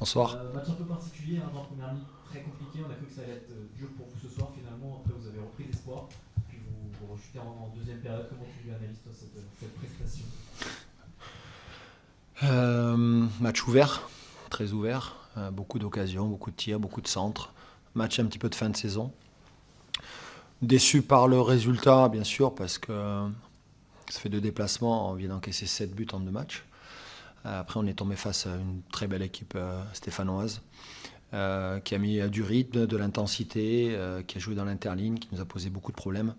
Bonsoir. Match un peu particulier, hein, dans la première mi très compliqué. On a cru que ça allait être dur pour vous ce soir. Finalement, après, vous avez repris l'espoir. Puis vous rechutez en deuxième période. Comment tu analyses, toi, cette prestation? Match ouvert, très ouvert. Beaucoup d'occasions, beaucoup de tirs, beaucoup de centres. Match un petit peu de fin de saison. Déçu par le résultat, bien sûr, parce que ça fait 2 déplacements. On vient d'encaisser 7 buts en 2 matchs. Après, on est tombé face à une très belle équipe stéphanoise. Qui a mis du rythme, de l'intensité, qui a joué dans l'interligne, qui nous a posé beaucoup de problèmes.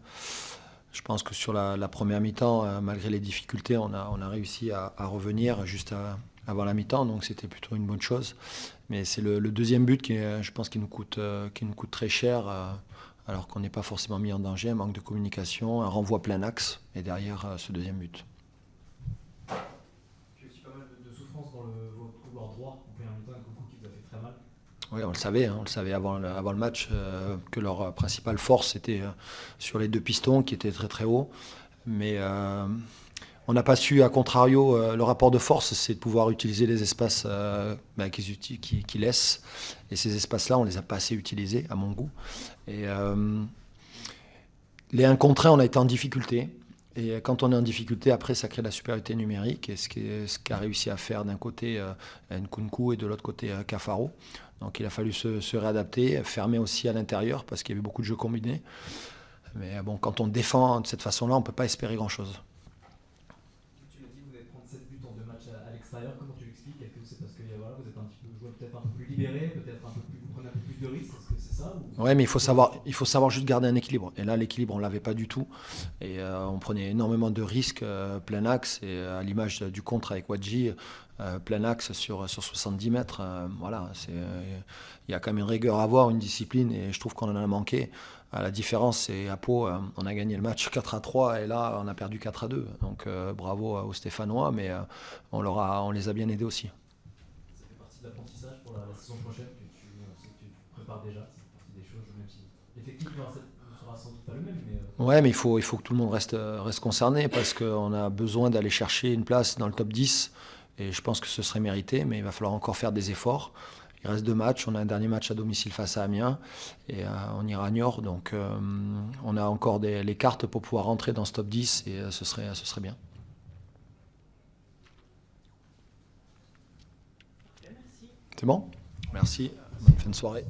Je pense que sur la première mi-temps, malgré les difficultés, on a réussi à revenir juste avant la mi-temps, donc c'était plutôt une bonne chose. Mais c'est le deuxième but je pense, qui nous coûte très cher, alors qu'on n'est pas forcément mis en danger, un manque de communication, un renvoi plein axe, et derrière ce deuxième but. Puis aussi pas mal de souffrance dans votre couloir droit en première mi-temps, un coup qui vous a fait très mal. Oui, on le savait avant le match, que leur principale force était sur les 2 pistons qui étaient très très hauts. Mais on n'a pas su, à contrario, le rapport de force, c'est de pouvoir utiliser les espaces qu'ils laissent. Et ces espaces-là, on ne les a pas assez utilisés, à mon goût. Et les 1 contre 1, on a été en difficulté. Et quand on est en difficulté, après, ça crée la supériorité numérique. Et ce qu'a réussi à faire d'un côté Nkunku et de l'autre côté Cafaro. Donc il a fallu se réadapter, fermer aussi à l'intérieur parce qu'il y avait beaucoup de jeux combinés. Mais bon, quand on défend de cette façon-là, on ne peut pas espérer grand-chose. Tu l'as dit, vous allez prendre 7 buts en 2 matchs à l'extérieur. Comment tu l'expliques? Est-ce que c'est parce que voilà, vous êtes un petit peu joueur peut-être un peu plus libéré, peut-être un peu plus, vous prenez un peu plus de risques? Est-ce que c'est ça Ouais, mais il faut savoir juste garder un équilibre. Et là, l'équilibre, on l'avait pas du tout. Et on prenait énormément de risques plein axe. Et à l'image du contre avec Wadji, plein axe sur 70 mètres. Voilà, il y a quand même une rigueur à avoir, une discipline. Et je trouve qu'on en a manqué. La différence, c'est à Pau, on a gagné le match 4-3 et là, on a perdu 4-2. Donc bravo aux Stéphanois, mais on les a bien aidés aussi. Ça fait partie de l'apprentissage pour la saison prochaine que on sait que tu prépares déjà. Ça fait partie des choses, même si l'effectif ne sera sans doute pas le même. Ouais, mais il faut que tout le monde reste concerné parce qu'on a besoin d'aller chercher une place dans le top 10 et je pense que ce serait mérité, mais il va falloir encore faire des efforts. Il reste 2 matchs, on a un dernier match à domicile face à Amiens et on ira à Niort, donc on a encore les cartes pour pouvoir rentrer dans ce top 10 et ce serait bien. Merci. C'est bon? Merci, bonne fin de soirée.